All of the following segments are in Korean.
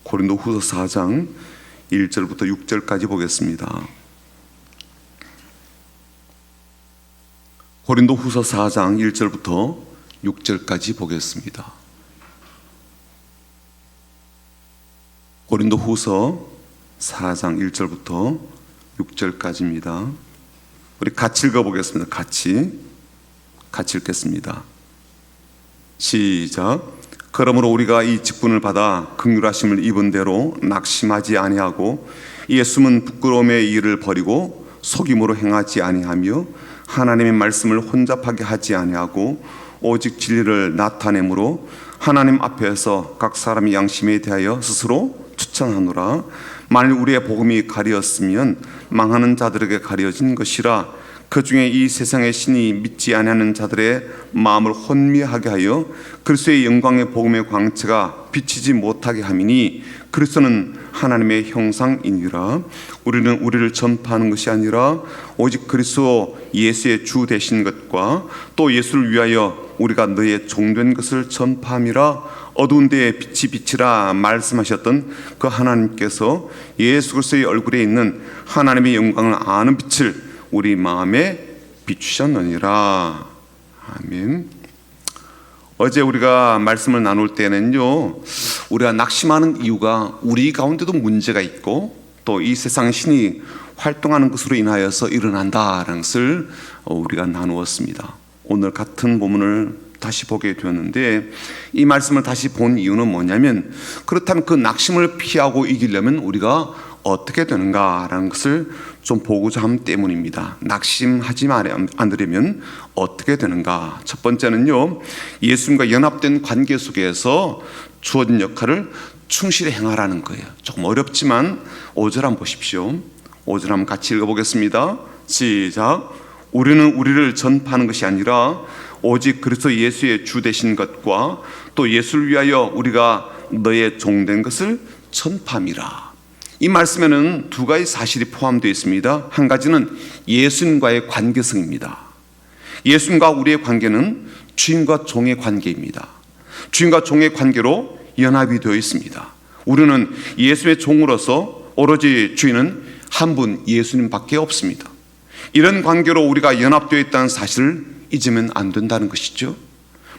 고린도후서 4장 1절부터 6절까지 보겠습니다. 고린도후서 4장 1절부터 6절까지 보겠습니다. 고린도후서 4장 1절부터 6절까지입니다. 우리 같이 읽어보겠습니다. 같이 읽겠습니다. 시작. 그러므로 우리가 이 직분을 받아 긍휼하심을 입은 대로 낙심하지 아니하고 이에 숨은 부끄러움의 일을 버리고 속임으로 행하지 아니하며 하나님의 말씀을 혼잡하게 하지 아니하고 오직 진리를 나타내므로 하나님 앞에서 각 사람의 양심에 대하여 스스로 추천하노라. 만일 우리의 복음이 가리었으면 망하는 자들에게 가려진 것이라. 그 중에 이 세상의 신이 믿지 아니하는 자들의 마음을 혼미하게 하여 그리스도의 영광의 복음의 광채가 비치지 못하게 함이니 그리스도는 하나님의 형상이니라. 우리는 우리를 전파하는 것이 아니라 오직 그리스도 예수의 주 되신 것과 또 예수를 위하여 우리가 너의 종된 것을 전파함이라. 어두운 데에 빛이 비치라 말씀하셨던 그 하나님께서 예수 그리스도의 얼굴에 있는 하나님의 영광을 아는 빛을 우리 마음에 비추셨느니라. 아멘. 어제 우리가 말씀을 나눌 때는요, 우리가 낙심하는 이유가 우리 가운데도 문제가 있고 또 이 세상 신이 활동하는 것으로 인하여서 일어난다라는 것을 우리가 나누었습니다. 오늘 같은 본문을 다시 보게 되었는데, 이 말씀을 다시 본 이유는 뭐냐면, 그렇다면 그 낙심을 피하고 이기려면 우리가 어떻게 되는가라는 것을 좀 보고자 함 때문입니다. 낙심하지 않으려면 어떻게 되는가? 첫 번째는요, 예수님과 연합된 관계 속에서 주어진 역할을 충실히 행하라는 거예요. 조금 어렵지만 5절 한번 보십시오. 5절 한번 같이 읽어보겠습니다. 시작. 우리는 우리를 전파하는 것이 아니라 오직 그리스도 예수의 주 되신 것과 또 예수를 위하여 우리가 너의 종된 것을 전파함이라. 이 말씀에는 두 가지 사실이 포함되어 있습니다. 한 가지는 예수님과의 관계성입니다. 예수님과 우리의 관계는 주인과 종의 관계입니다. 주인과 종의 관계로 연합이 되어 있습니다. 우리는 예수의 종으로서 오로지 주인은 한 분 예수님밖에 없습니다. 이런 관계로 우리가 연합되어 있다는 사실을 잊으면 안 된다는 것이죠.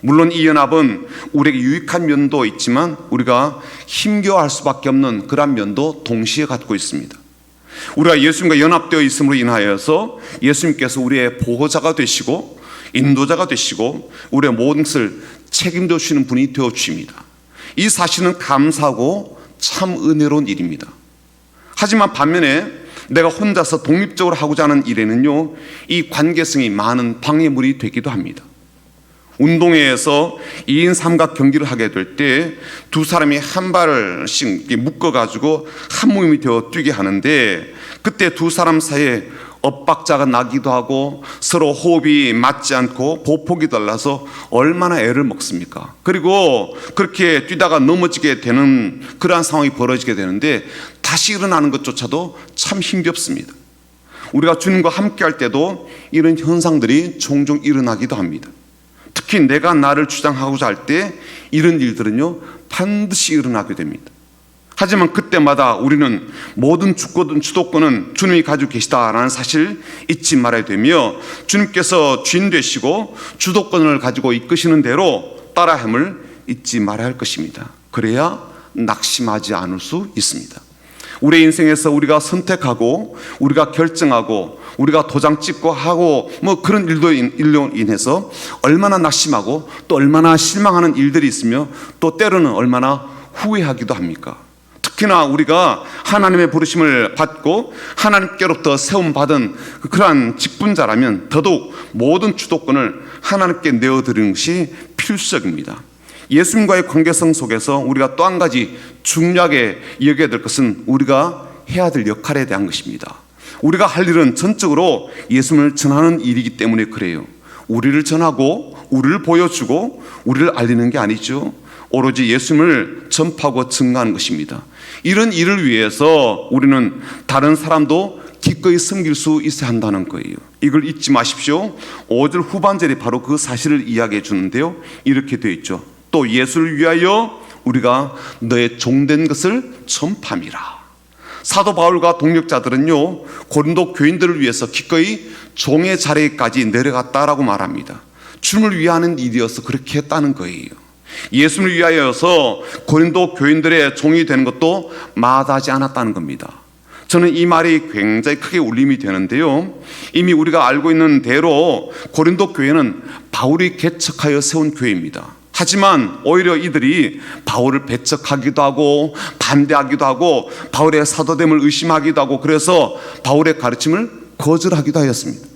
물론 이 연합은 우리에게 유익한 면도 있지만 우리가 힘겨워할 수밖에 없는 그런 면도 동시에 갖고 있습니다. 우리가 예수님과 연합되어 있음으로 인하여서 예수님께서 우리의 보호자가 되시고 인도자가 되시고 우리의 모든 것을 책임져 주시는 분이 되어 주십니다. 이 사실은 감사하고 참 은혜로운 일입니다. 하지만 반면에 내가 혼자서 독립적으로 하고자 하는 일에는요, 이 관계성이 많은 방해물이 되기도 합니다. 운동회에서 2인 삼각 경기를 하게 될 때 두 사람이 한 발씩 묶어가지고 한 몸이 되어 뛰게 하는데, 그때 두 사람 사이에 엇박자가 나기도 하고 서로 호흡이 맞지 않고 보폭이 달라서 얼마나 애를 먹습니까? 그리고 그렇게 뛰다가 넘어지게 되는 그러한 상황이 벌어지게 되는데 다시 일어나는 것조차도 참 힘겹습니다. 우리가 주님과 함께 할 때도 이런 현상들이 종종 일어나기도 합니다. 특히 내가 나를 주장하고자 할 때 이런 일들은요, 반드시 일어나게 됩니다. 하지만 그때마다 우리는 모든 주도권은 주님이 가지고 계시다라는 사실을 잊지 말아야 되며, 주님께서 주인 되시고 주도권을 가지고 이끄시는 대로 따라함을 잊지 말아야 할 것입니다. 그래야 낙심하지 않을 수 있습니다. 우리의 인생에서 우리가 선택하고 우리가 결정하고 우리가 도장 찍고 하고 그런 일로 인해서 얼마나 낙심하고 또 얼마나 실망하는 일들이 있으며 또 때로는 얼마나 후회하기도 합니까? 특히나 우리가 하나님의 부르심을 받고 하나님께로부터 세움받은 그러한 직분자라면 더더욱 모든 주도권을 하나님께 내어드리는 것이 필수적입니다. 예수님과의 관계성 속에서 우리가 또 한 가지 중요하게 여겨야 될 것은 우리가 해야 될 역할에 대한 것입니다. 우리가 할 일은 전적으로 예수님을 전하는 일이기 때문에 그래요. 우리를 전하고 우리를 보여주고 우리를 알리는 게 아니죠. 오로지 예수님을 전파하고 증거하는 것입니다. 이런 일을 위해서 우리는 다른 사람도 기꺼이 섬길 수 있어야 한다는 거예요. 이걸 잊지 마십시오. 5절 후반절이 바로 그 사실을 이야기해 주는데요, 이렇게 되어 있죠. 또 예수를 위하여 우리가 너의 종된 것을 전파함이라. 사도 바울과 동역자들은요, 고린도 교인들을 위해서 기꺼이 종의 자리까지 내려갔다라고 말합니다. 주님을 위하는 일이어서 그렇게 했다는 거예요. 예수를 위하여서 고린도 교인들의 종이 되는 것도 마다하지 않았다는 겁니다. 저는 이 말이 굉장히 크게 울림이 되는데요, 이미 우리가 알고 있는 대로 고린도 교회는 바울이 개척하여 세운 교회입니다. 하지만 오히려 이들이 바울을 배척하기도 하고 반대하기도 하고 바울의 사도됨을 의심하기도 하고, 그래서 바울의 가르침을 거절하기도 하였습니다.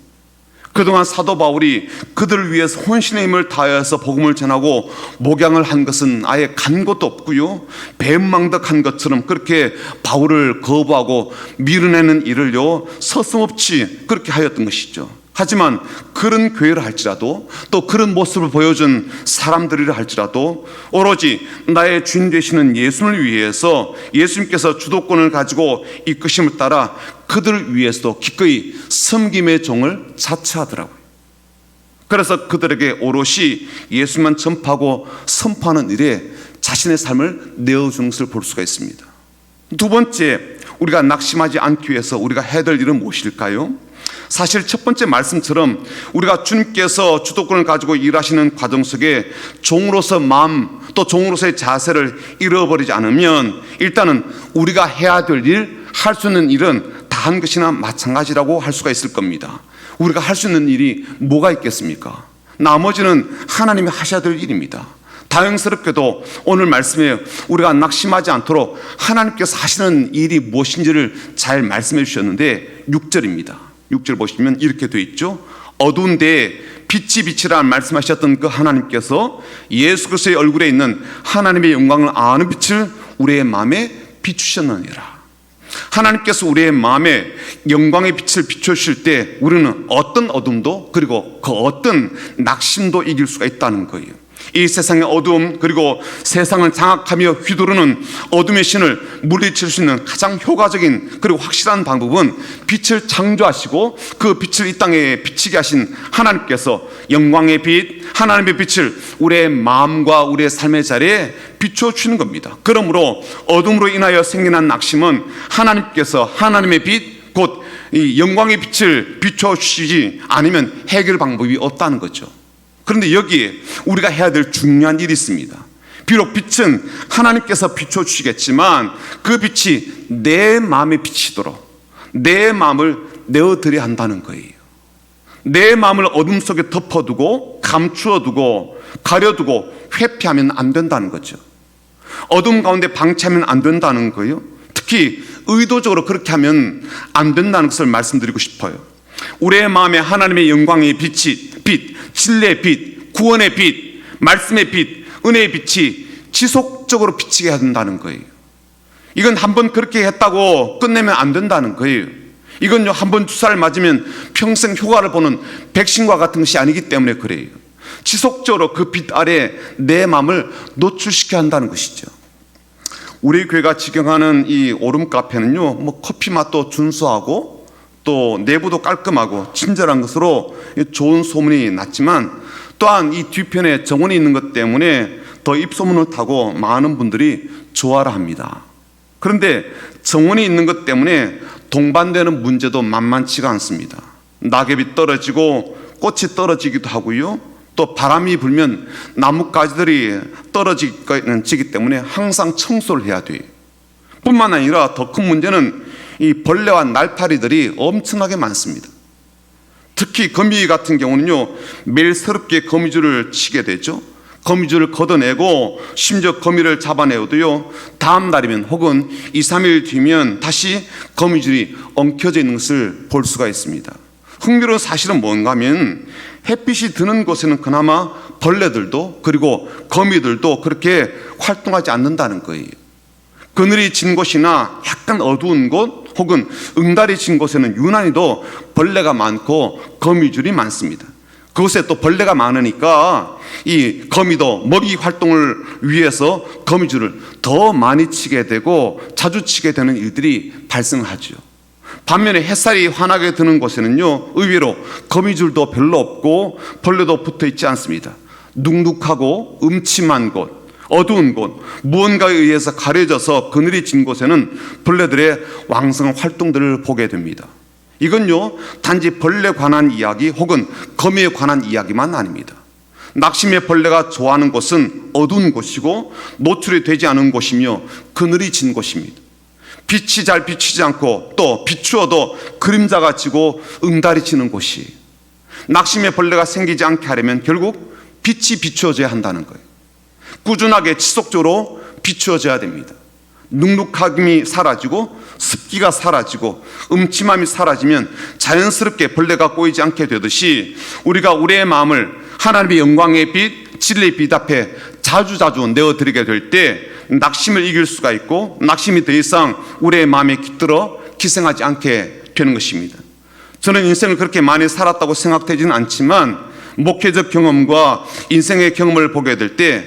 그동안 사도 바울이 그들을 위해서 혼신의 힘을 다하여서 복음을 전하고 목양을 한 것은 아예 간 것도 없고요, 배은망덕한 것처럼 그렇게 바울을 거부하고 밀어내는 일을요 서슴없이 그렇게 하였던 것이죠. 하지만 그런 교회를 할지라도, 또 그런 모습을 보여준 사람들이라 할지라도, 오로지 나의 주인 되시는 예수를 위해서 예수님께서 주도권을 가지고 이끄심을 따라 그들을 위해서도 기꺼이 섬김의 종을 자처하더라고요. 그래서 그들에게 오롯이 예수만 전파하고 선포하는 일에 자신의 삶을 내어주는 것을 볼 수가 있습니다. 두 번째, 우리가 낙심하지 않기 위해서 우리가 해야 될 일은 무엇일까요? 사실 첫 번째 말씀처럼 우리가 주님께서 주도권을 가지고 일하시는 과정 속에 종으로서 마음, 또 종으로서의 자세를 잃어버리지 않으면 일단은 우리가 해야 될 일, 할 수 있는 일은 다 한 것이나 마찬가지라고 할 수가 있을 겁니다. 우리가 할 수 있는 일이 뭐가 있겠습니까? 나머지는 하나님이 하셔야 될 일입니다. 다행스럽게도 오늘 말씀에 우리가 낙심하지 않도록 하나님께서 하시는 일이 무엇인지를 잘 말씀해 주셨는데 6절입니다. 6절 보시면 이렇게 되어 있죠. 어두운 데에 빛이 비치라는 말씀하셨던 그 하나님께서 예수 그리스도의 얼굴에 있는 하나님의 영광을 아는 빛을 우리의 마음에 비추셨느니라. 하나님께서 우리의 마음에 영광의 빛을 비춰주실 때 우리는 어떤 어둠도, 그리고 그 어떤 낙심도 이길 수가 있다는 거예요. 이 세상의 어두움, 그리고 세상을 장악하며 휘두르는 어둠의 신을 물리칠 수 있는 가장 효과적인 그리고 확실한 방법은 빛을 창조하시고 그 빛을 이 땅에 비치게 하신 하나님께서 영광의 빛, 하나님의 빛을 우리의 마음과 우리의 삶의 자리에 비춰주시는 겁니다. 그러므로 어둠으로 인하여 생겨난 낙심은 하나님께서 하나님의 빛, 곧 이 영광의 빛을 비춰주시지 않으면 해결 방법이 없다는 거죠. 그런데 여기에 우리가 해야 될 중요한 일이 있습니다. 비록 빛은 하나님께서 비춰주시겠지만 그 빛이 내 마음에 비치도록 내 마음을 내어드려야 한다는 거예요. 내 마음을 어둠 속에 덮어두고 감추어두고 가려두고 회피하면 안 된다는 거죠. 어둠 가운데 방치하면 안 된다는 거예요. 특히 의도적으로 그렇게 하면 안 된다는 것을 말씀드리고 싶어요. 우리의 마음에 하나님의 영광의 빛이, 빛, 진리의 빛, 구원의 빛, 말씀의 빛, 은혜의 빛이 지속적으로 비치게 해야 된다는 거예요. 이건 한번 그렇게 했다고 끝내면 안 된다는 거예요. 이건요, 한번 주사를 맞으면 평생 효과를 보는 백신과 같은 것이 아니기 때문에 그래요. 지속적으로 그 빛 아래 내 마음을 노출시켜야 한다는 것이죠. 우리 교회가 직영하는 이 오름 카페는요, 뭐 커피 맛도 준수하고 또 내부도 깔끔하고 친절한 것으로 좋은 소문이 났지만, 또한 이 뒤편에 정원이 있는 것 때문에 더 입소문을 타고 많은 분들이 좋아라 합니다. 그런데 정원이 있는 것 때문에 동반되는 문제도 만만치가 않습니다. 낙엽이 떨어지고 꽃이 떨어지기도 하고요, 또 바람이 불면 나뭇가지들이 떨어지기 때문에 항상 청소를 해야 돼요. 뿐만 아니라 더 큰 문제는 이 벌레와 날파리들이 엄청나게 많습니다. 특히 거미 같은 경우는요, 매일 새롭게 거미줄을 치게 되죠. 거미줄을 걷어내고 심지어 거미를 잡아내어도요, 다음 날이면 혹은 2, 3일 뒤면 다시 거미줄이 엉켜져 있는 것을 볼 수가 있습니다. 흥미로운 사실은 뭔가 하면 햇빛이 드는 곳에는 그나마 벌레들도 그리고 거미들도 그렇게 활동하지 않는다는 거예요. 그늘이 진 곳이나 약간 어두운 곳 혹은 응달이 진 곳에는 유난히도 벌레가 많고 거미줄이 많습니다. 그곳에 또 벌레가 많으니까 이 거미도 먹이 활동을 위해서 거미줄을 더 많이 치게 되고 자주 치게 되는 일들이 발생하죠. 반면에 햇살이 환하게 드는 곳에는요, 의외로 거미줄도 별로 없고 벌레도 붙어 있지 않습니다. 눅눅하고 음침한 곳, 어두운 곳, 무언가에 의해서 가려져서 그늘이 진 곳에는 벌레들의 왕성한 활동들을 보게 됩니다. 이건요, 단지 벌레에 관한 이야기 혹은 거미에 관한 이야기만 아닙니다. 낙심의 벌레가 좋아하는 곳은 어두운 곳이고 노출이 되지 않은 곳이며 그늘이 진 곳입니다. 빛이 잘 비치지 않고 또 비추어도 그림자가 지고 응달이 지는 곳이, 낙심의 벌레가 생기지 않게 하려면 결국 빛이 비추어져야 한다는 거예요. 꾸준하게 지속적으로 비추어져야 됩니다. 눅눅함이 사라지고 습기가 사라지고 음침함이 사라지면 자연스럽게 벌레가 꼬이지 않게 되듯이 우리가 우리의 마음을 하나님의 영광의 빛, 진리의 빛 앞에 자주자주 내어드리게 될 때 낙심을 이길 수가 있고 낙심이 더 이상 우리의 마음에 깃들어 기생하지 않게 되는 것입니다. 저는 인생을 그렇게 많이 살았다고 생각되지는 않지만 목회적 경험과 인생의 경험을 보게 될 때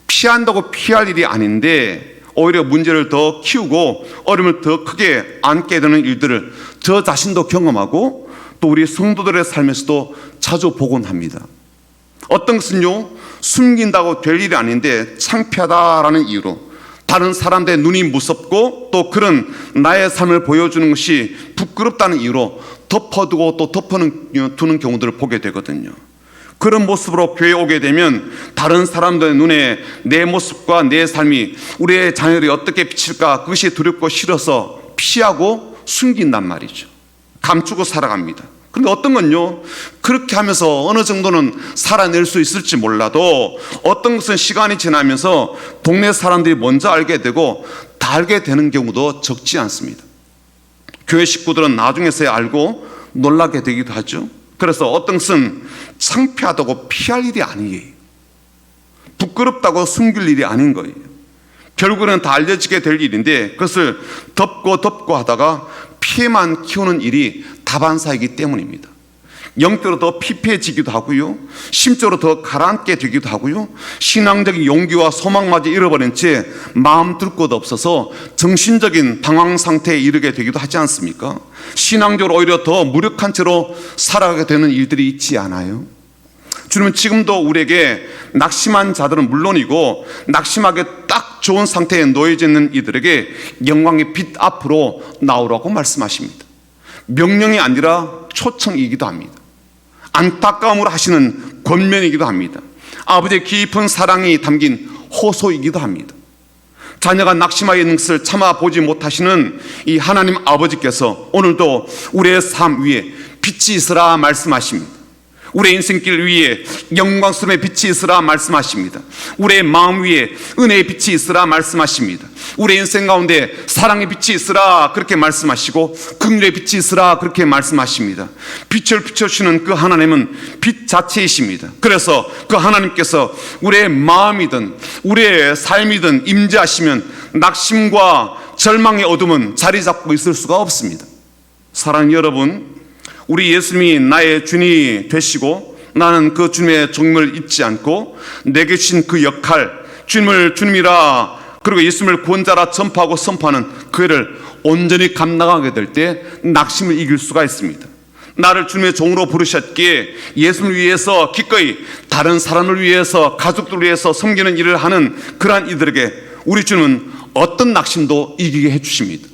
피한다고 피할 일이 아닌데 오히려 문제를 더 키우고 어려움을 더 크게 안게 되는 일들을 저 자신도 경험하고 또 우리 성도들의 삶에서도 자주 보곤 합니다. 어떤 것은요, 숨긴다고 될 일이 아닌데 창피하다라는 이유로 다른 사람들의 눈이 무섭고 또 그런 나의 삶을 보여주는 것이 부끄럽다는 이유로 덮어두고 또 덮어두는 경우들을 보게 되거든요. 그런 모습으로 교회에 오게 되면 다른 사람들의 눈에 내 모습과 내 삶이 우리의 자녀들이 어떻게 비칠까, 그것이 두렵고 싫어서 피하고 숨긴단 말이죠. 감추고 살아갑니다. 그런데 어떤 건요, 그렇게 하면서 어느 정도는 살아낼 수 있을지 몰라도 어떤 것은 시간이 지나면서 동네 사람들이 먼저 알게 되고 다 알게 되는 경우도 적지 않습니다. 교회 식구들은 나중에서야 알고 놀라게 되기도 하죠. 그래서 어떤 것은 창피하다고 피할 일이 아니에요. 부끄럽다고 숨길 일이 아닌 거예요. 결국은 다 알려지게 될 일인데 그것을 덮고 하다가 피해만 키우는 일이 다반사이기 때문입니다. 영적으로 더 피폐해지기도 하고요, 심적으로 더 가라앉게 되기도 하고요, 신앙적인 용기와 소망마저 잃어버린 채 마음 둘 곳 없어서 정신적인 방황 상태에 이르게 되기도 하지 않습니까? 신앙적으로 오히려 더 무력한 채로 살아가게 되는 일들이 있지 않아요? 주님은 지금도 우리에게 낙심한 자들은 물론이고 낙심하게 딱 좋은 상태에 놓여져 있는 이들에게 영광의 빛 앞으로 나오라고 말씀하십니다. 명령이 아니라 초청이기도 합니다. 안타까움으로 하시는 권면이기도 합니다. 아버지의 깊은 사랑이 담긴 호소이기도 합니다. 자녀가 낙심하여 있는 것을 참아보지 못하시는 이 하나님 아버지께서 오늘도 우리의 삶 위에 빛이 있으라 말씀하십니다. 우리의 인생길 위에 영광스러움의 빛이 있으라 말씀하십니다. 우리의 마음 위에 은혜의 빛이 있으라 말씀하십니다. 우리의 인생 가운데 사랑의 빛이 있으라 그렇게 말씀하시고 긍휼의 빛이 있으라 그렇게 말씀하십니다. 빛을 비춰주시는 그 하나님은 빛 자체이십니다. 그래서 그 하나님께서 우리의 마음이든 우리의 삶이든 임재하시면 낙심과 절망의 어둠은 자리 잡고 있을 수가 없습니다. 사랑하는 여러분, 우리 예수님이 나의 주님이 되시고 나는 그 주님의 종임을 잊지 않고 내게 주신 그 역할, 주님을 주님이라 그리고 예수님을 구원자라 전파하고 선포하는 그 일을 온전히 감당하게 될 때 낙심을 이길 수가 있습니다. 나를 주님의 종으로 부르셨기에 예수님을 위해서 기꺼이 다른 사람을 위해서 가족들을 위해서 섬기는 일을 하는 그러한 이들에게 우리 주님은 어떤 낙심도 이기게 해주십니다.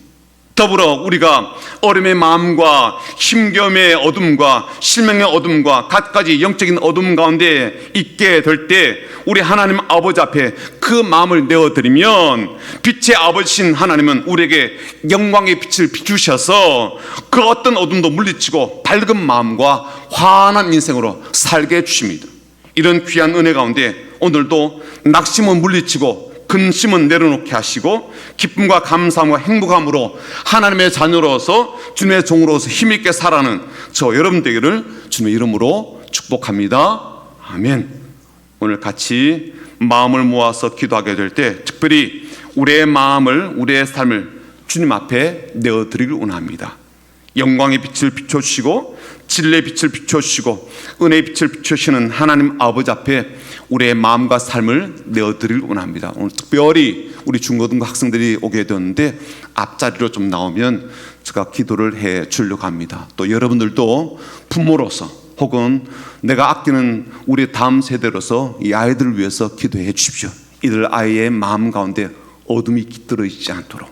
더불어 우리가 어려움의 마음과 힘겨움의 어둠과 실명의 어둠과 갖가지 영적인 어둠 가운데 있게 될 때 우리 하나님 아버지 앞에 그 마음을 내어드리면 빛의 아버지신 하나님은 우리에게 영광의 빛을 비추셔서 그 어떤 어둠도 물리치고 밝은 마음과 환한 인생으로 살게 해주십니다. 이런 귀한 은혜 가운데 오늘도 낙심은 물리치고 근심은 내려놓게 하시고 기쁨과 감사함과 행복함으로 하나님의 자녀로서 주님의 종으로서 힘있게 살아가는 저 여러분 되기를 주님의 이름으로 축복합니다. 아멘. 오늘 같이 마음을 모아서 기도하게 될 때 특별히 우리의 마음을, 우리의 삶을 주님 앞에 내어드리길 원합니다. 영광의 빛을 비춰주시고 진리의 빛을 비춰주시고 은혜의 빛을 비춰주시는 하나님 아버지 앞에 우리의 마음과 삶을 내어드리길 원합니다. 오늘 특별히 우리 중고등부 학생들이 오게 되었는데 앞자리로 좀 나오면 제가 기도를 해 주려고 합니다. 또 여러분들도 부모로서 혹은 내가 아끼는 우리 다음 세대로서 이 아이들을 위해서 기도해 주십시오. 이들 아이의 마음 가운데 어둠이 깃들어 있지 않도록,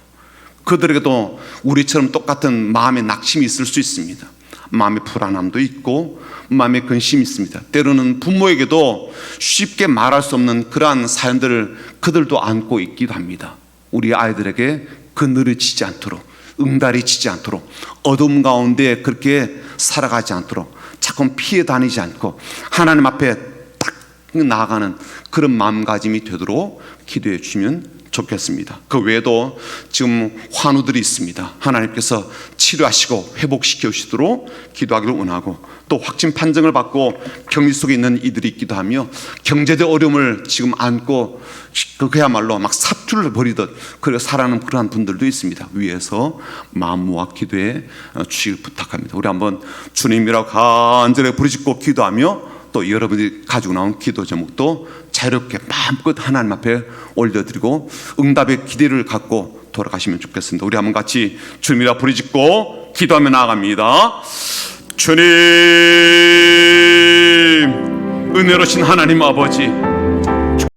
그들에게도 우리처럼 똑같은 마음의 낙심이 있을 수 있습니다. 마음의 불안함도 있고 마음의 근심이 있습니다. 때로는 부모에게도 쉽게 말할 수 없는 그러한 사연들을 그들도 안고 있기도 합니다. 우리 아이들에게 그늘이 지지 않도록, 응달이 지지 않도록, 어둠 가운데 그렇게 살아가지 않도록, 자꾸 피해 다니지 않고 하나님 앞에 딱 나아가는 그런 마음가짐이 되도록 기도해 주시면 좋겠습니다. 그 외에도 지금 환우들이 있습니다. 하나님께서 치료하시고 회복시켜 주시도록 기도하기를 원하고, 또 확진 판정을 받고 격리 속에 있는 이들이 있기도 하며 경제적 어려움을 지금 안고 그야말로 막 사투를 벌이듯 그렇게 살아가는 그러한 분들도 있습니다. 위에서 마음 모아 기도해 주시길 부탁합니다. 우리 한번 주님이라고 간절히 부르짖고 기도하며, 또 여러분이 가지고 나온 기도 제목도 자유롭게 마음껏 하나님 앞에 올려드리고 응답의 기대를 갖고 돌아가시면 좋겠습니다. 우리 한번 같이 주님이라 부르짖고 기도하며 나아갑니다. 주님, 은혜로신 하나님 아버지,